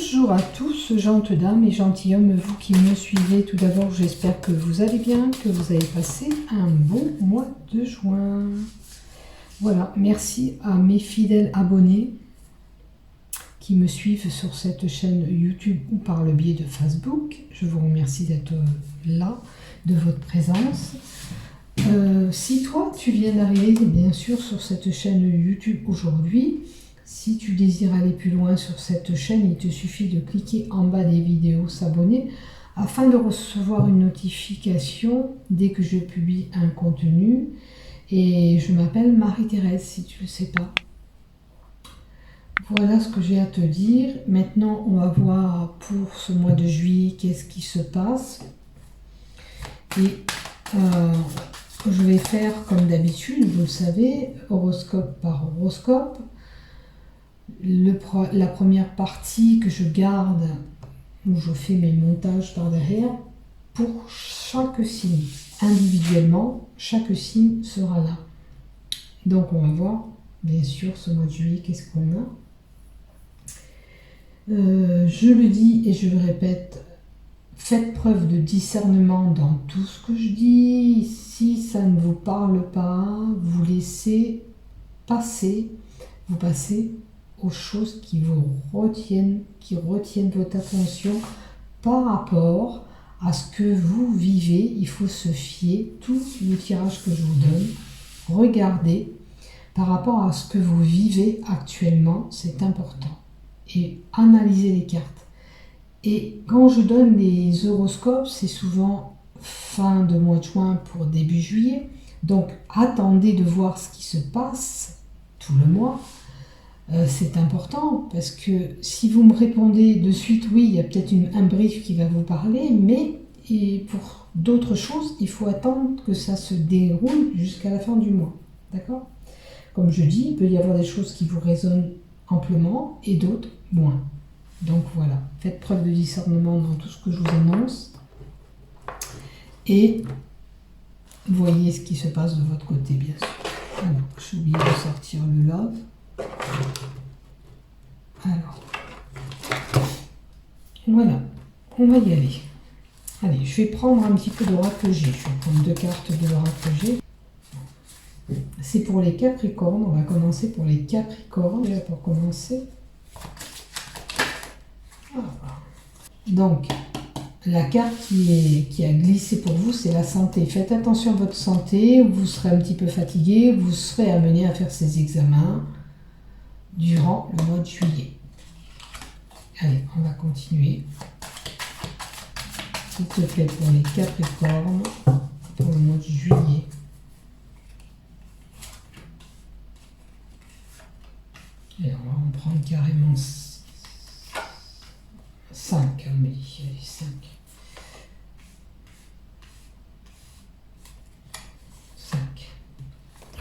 Bonjour à tous, gentes dames et gentilshommes, vous qui me suivez. Tout d'abord, j'espère que vous allez bien, que vous avez passé un bon mois de juin. Voilà, merci à mes fidèles abonnés qui me suivent sur cette chaîne YouTube ou par le biais de Facebook. Je vous remercie d'être là, de votre présence. Si toi, tu viens d'arriver, bien sûr, sur cette chaîne YouTube aujourd'hui, si tu désires aller plus loin sur cette chaîne, il te suffit de cliquer en bas des vidéos, s'abonner, afin de recevoir une notification dès que je publie un contenu. Et je m'appelle Marie-Thérèse, si tu ne le sais pas. Voilà ce que j'ai à te dire. Maintenant, on va voir pour ce mois de juillet, qu'est-ce qui se passe. Et je vais faire comme d'habitude, vous le savez, horoscope par horoscope. La première partie que je garde, où je fais mes montages par derrière, pour chaque signe. Individuellement, chaque signe sera là. Donc on va voir, bien sûr, ce mois de juillet, qu'est-ce qu'on a. Je le dis et je le répète, faites preuve de discernement dans tout ce que je dis. Si ça ne vous parle pas, vous laissez passer, vous passez aux choses qui vous retiennent, qui retiennent votre attention par rapport à ce que vous vivez. Il faut se fier, tout le tirage que je vous donne, regardez par rapport à ce que vous vivez actuellement, c'est important. Et analysez les cartes. Et quand je donne les horoscopes, c'est souvent fin de mois de juin pour début juillet. Donc attendez de voir ce qui se passe tout le mois. C'est important parce que si vous me répondez de suite, oui, il y a peut-être un brief qui va vous parler, mais pour d'autres choses, il faut attendre que ça se déroule jusqu'à la fin du mois. D'accord ? Comme je dis, il peut y avoir des choses qui vous résonnent amplement et d'autres moins. Donc voilà, faites preuve de discernement dans tout ce que je vous annonce et voyez ce qui se passe de votre côté, bien sûr. Alors, j'ai oublié de sortir le love. Alors, voilà, on va y aller. Allez, je vais prendre un petit peu de l'oracle G. Je vais prendre 2 cartes de l'oracle G. C'est pour les Capricornes. On va commencer pour les Capricornes. Déjà pour commencer. Donc, la carte qui a glissé pour vous, c'est la santé. Faites attention à votre santé. Vous serez un petit peu fatigué. Vous serez amené à faire ces examens durant le mois de juillet. Allez, on va continuer. S'il te plaît, pour les Capricornes, pour le mois de juillet. Et on va en prendre carrément 5. Mais allez, 5. 5.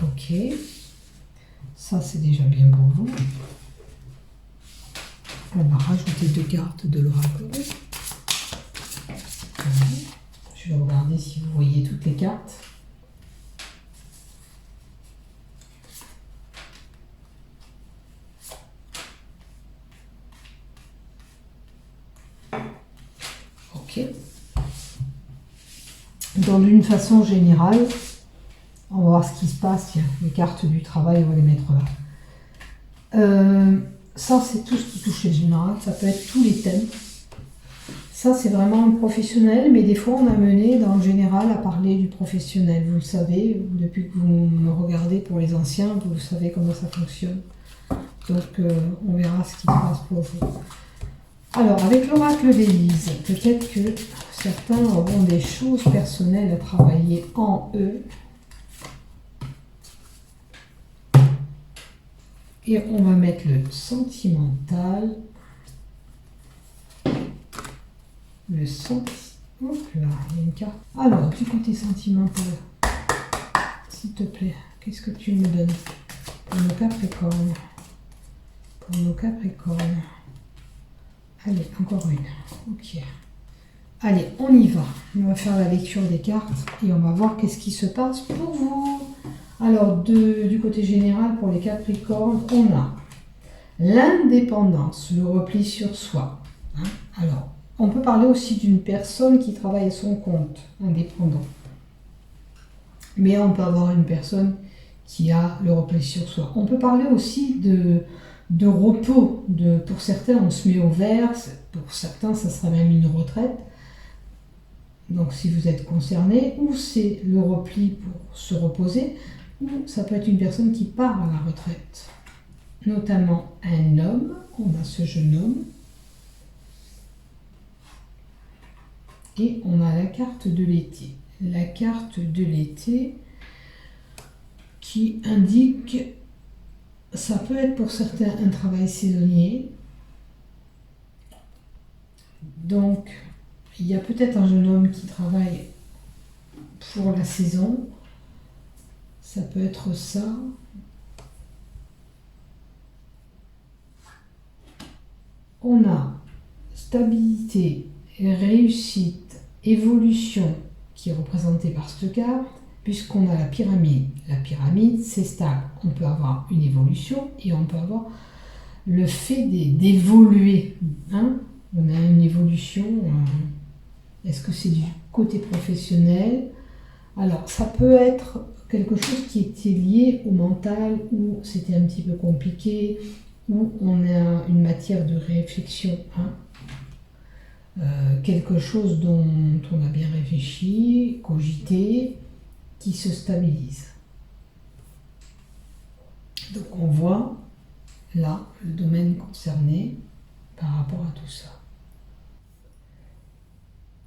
Ok. Ça, c'est déjà bien pour vous. On va rajouter 2 cartes de l'oracle. Je vais regarder si vous voyez toutes les cartes. Ok. Donc, d'une façon générale, on va voir ce qui se passe. Tiens, les cartes du travail, on va les mettre là. Ça, c'est tout ce qui touche le général. Ça peut être tous les thèmes. Ça, c'est vraiment un professionnel, mais des fois, on a mené dans le général à parler du professionnel. Vous le savez, depuis que vous me regardez pour les anciens, vous savez comment ça fonctionne. Donc, on verra ce qui se passe pour vous. Alors, avec l'oracle d'Élise, peut-être que certains auront des choses personnelles à travailler en eux. Et on va mettre le sentimental. Le sentimental. Hop là, il y a une carte. Alors, du côté sentimental, s'il te plaît, qu'est-ce que tu me donnes pour nos Capricornes? Pour nos Capricornes. Allez, encore une. Ok. Allez, on y va. On va faire la lecture des cartes et on va voir qu'est-ce qui se passe pour vous. Alors, du côté général, pour les Capricornes, on a l'indépendance, le repli sur soi, Alors, on peut parler aussi d'une personne qui travaille à son compte, indépendant. Mais on peut avoir une personne qui a le repli sur soi. On peut parler aussi de repos. Pour certains, on se met au vert. Pour certains, ça sera même une retraite. Donc, si vous êtes concerné, ou c'est le repli pour se reposer, ou ça peut être une personne qui part à la retraite. Notamment un homme. On a ce jeune homme. Et on a la carte de l'été. La carte de l'été qui indique, ça peut être pour certains un travail saisonnier. Donc, il y a peut-être un jeune homme qui travaille pour la saison. Ça peut être ça. On a stabilité, réussite, évolution qui est représentée par cette carte, puisqu'on a la pyramide. La pyramide, c'est stable. On peut avoir une évolution et on peut avoir le fait d'évoluer. On a une évolution. Est-ce que c'est du côté professionnel? Alors, ça peut être quelque chose qui était lié au mental, où c'était un petit peu compliqué, où on a une matière de réflexion. Quelque chose dont on a bien réfléchi, cogité, qui se stabilise. Donc on voit là le domaine concerné par rapport à tout ça.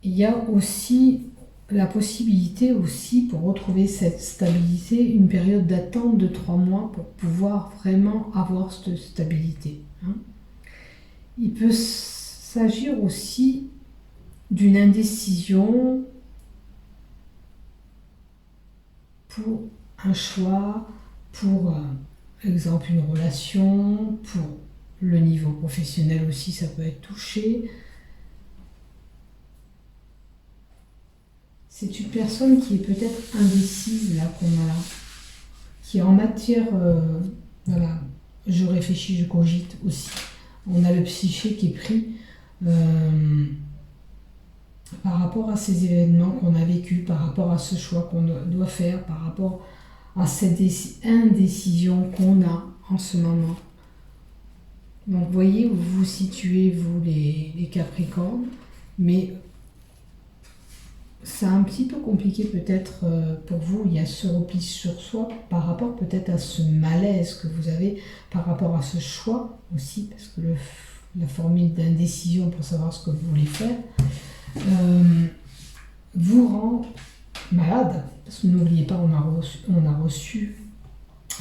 Il y a aussi la possibilité aussi pour retrouver cette stabilité, une période d'attente de 3 mois pour pouvoir vraiment avoir cette stabilité. Il peut s'agir aussi d'une indécision pour un choix, pour exemple une relation, pour le niveau professionnel aussi, ça peut être touché. C'est une personne qui est peut-être indécise, là, qu'on a là, qui est en matière, voilà, je réfléchis, je cogite aussi. On a le psyché qui est pris par rapport à ces événements qu'on a vécus, par rapport à ce choix qu'on doit faire, par rapport à cette indécision qu'on a en ce moment. Donc, vous voyez où vous vous situez, vous, les Capricornes, mais c'est un petit peu compliqué peut-être pour vous. Il y a ce repli sur soi par rapport peut-être à ce malaise que vous avez, par rapport à ce choix aussi, parce que la formule d'indécision pour savoir ce que vous voulez faire vous rend malade. Parce que n'oubliez pas, on a reçu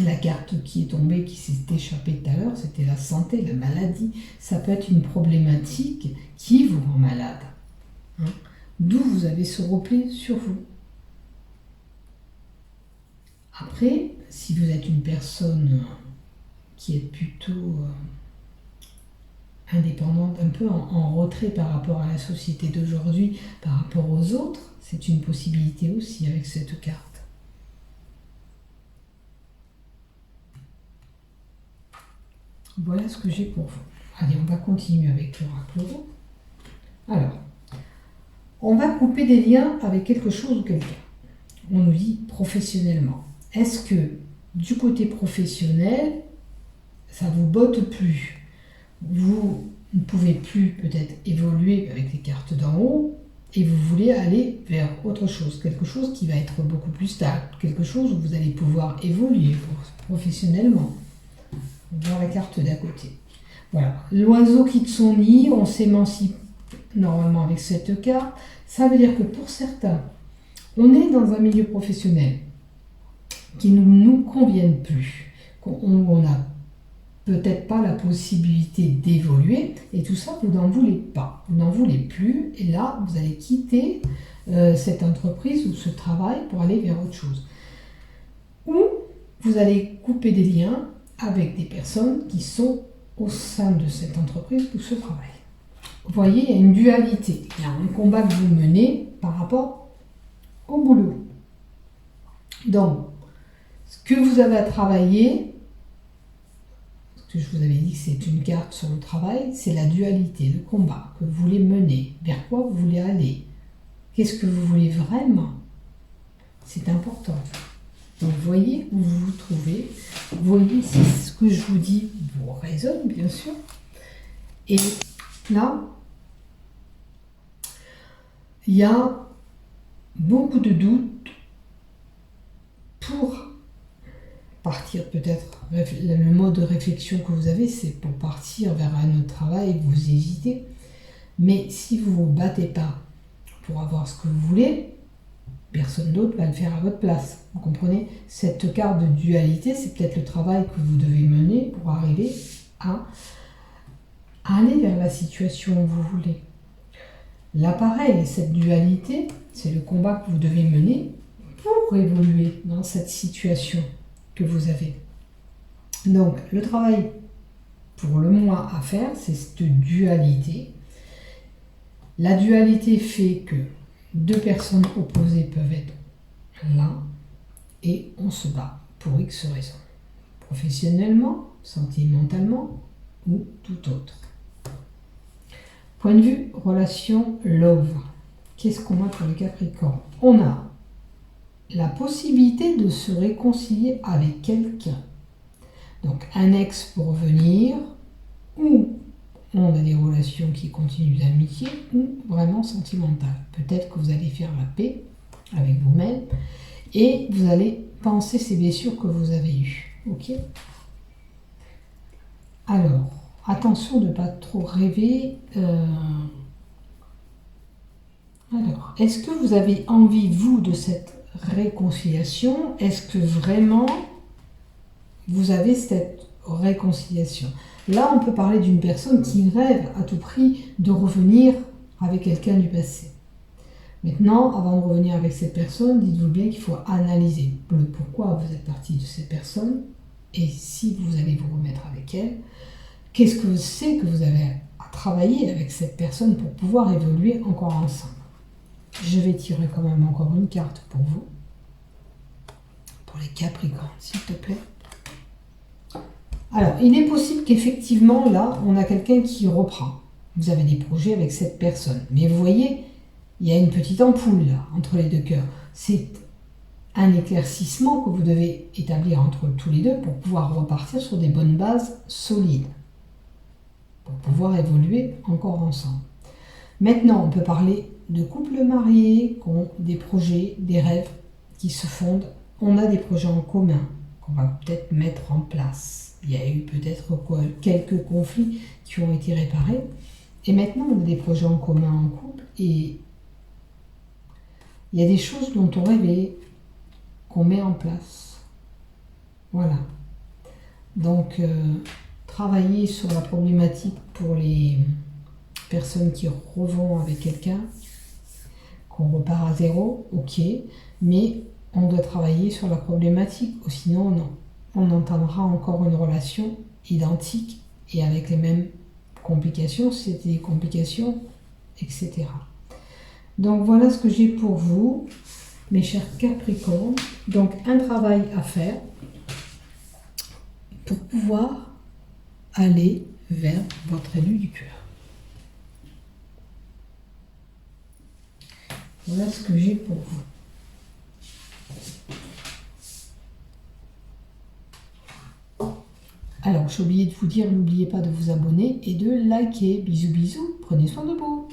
la carte qui est tombée, qui s'est échappée tout à l'heure, c'était la santé, la maladie. Ça peut être une problématique qui vous rend malade. D'où vous avez ce repli sur vous. Après, si vous êtes une personne qui est plutôt indépendante, un peu en retrait par rapport à la société d'aujourd'hui, par rapport aux autres, c'est une possibilité aussi avec cette carte. Voilà ce que j'ai pour vous. Allez, on va continuer avec l'oracle. Alors, on va couper des liens avec quelque chose ou quelqu'un. On nous dit professionnellement. Est-ce que du côté professionnel, ça vous botte plus? Vous ne pouvez plus peut-être évoluer avec les cartes d'en haut et vous voulez aller vers autre chose, quelque chose qui va être beaucoup plus stable, quelque chose où vous allez pouvoir évoluer professionnellement. On voit la carte d'à côté. Voilà, l'oiseau quitte son nid, on s'émancipe normalement avec cette carte. Ça veut dire que pour certains, on est dans un milieu professionnel qui ne nous convienne plus, on n'a peut-être pas la possibilité d'évoluer, et tout ça, vous n'en voulez pas, vous n'en voulez plus, et là, vous allez quitter cette entreprise ou ce travail pour aller vers autre chose. Ou vous allez couper des liens avec des personnes qui sont au sein de cette entreprise ou ce travail. Vous voyez, il y a une dualité, il y a un combat que vous menez par rapport au boulot. Donc, ce que vous avez à travailler, parce que je vous avais dit que c'est une carte sur le travail, c'est la dualité, le combat que vous voulez mener, vers quoi vous voulez aller, qu'est-ce que vous voulez vraiment, c'est important. Donc voyez où vous vous trouvez, voyez si ce que je vous dis vous résonne bien sûr, et là, il y a beaucoup de doutes pour partir peut-être, le mode de réflexion que vous avez, c'est pour partir vers un autre travail, vous hésitez. Mais si vous ne vous battez pas pour avoir ce que vous voulez, personne d'autre va le faire à votre place. Vous comprenez? Cette carte de dualité, c'est peut-être le travail que vous devez mener pour arriver à aller vers la situation où vous voulez. Là, pareil, cette dualité, c'est le combat que vous devez mener pour évoluer dans cette situation que vous avez. Donc, le travail pour le moins à faire, c'est cette dualité. La dualité fait que deux personnes opposées peuvent être là et on se bat pour X raisons. Professionnellement, sentimentalement ou tout autre. Point de vue relation love. Qu'est-ce qu'on a pour les Capricornes? On a la possibilité de se réconcilier avec quelqu'un. Donc un ex pour revenir, ou on a des relations qui continuent d'amitié, ou vraiment sentimentales. Peut-être que vous allez faire la paix avec vous-même, et vous allez penser ces blessures que vous avez eues. Ok? Alors, attention de ne pas trop rêver. Alors, est-ce que vous avez envie, vous, de cette réconciliation? Est-ce que vraiment vous avez cette réconciliation? Là, on peut parler d'une personne qui rêve à tout prix de revenir avec quelqu'un du passé. Maintenant, avant de revenir avec cette personne, dites-vous bien qu'il faut analyser le pourquoi vous êtes parti de cette personne et si vous allez vous remettre avec elle, qu'est-ce que c'est que vous avez à travailler avec cette personne pour pouvoir évoluer encore ensemble. Je vais tirer quand même encore une carte pour vous, pour les Capricornes, s'il te plaît. Alors, il est possible qu'effectivement, là, on a quelqu'un qui reprend. Vous avez des projets avec cette personne. Mais vous voyez, il y a une petite ampoule, là, entre les deux cœurs. C'est un éclaircissement que vous devez établir entre tous les deux pour pouvoir repartir sur des bonnes bases solides. Pour pouvoir évoluer encore ensemble. Maintenant, on peut parler de couples mariés qui ont des projets, des rêves qui se fondent. On a des projets en commun qu'on va peut-être mettre en place. Il y a eu peut-être quelques conflits qui ont été réparés. Et maintenant, on a des projets en commun en couple. Et il y a des choses dont on rêvait, qu'on met en place. Voilà. Donc, travailler sur la problématique pour les personnes qui revont avec quelqu'un, qu'on repart à zéro, ok, mais on doit travailler sur la problématique, ou sinon non. On entendra encore une relation identique et avec les mêmes complications, c'est des complications, etc. Donc voilà ce que j'ai pour vous, mes chers Capricornes. Donc un travail à faire pour pouvoir aller vers votre élu du cœur. Voilà ce que j'ai pour vous. Alors, j'ai oublié de vous dire, n'oubliez pas de vous abonner et de liker. Bisous, bisous. Prenez soin de vous.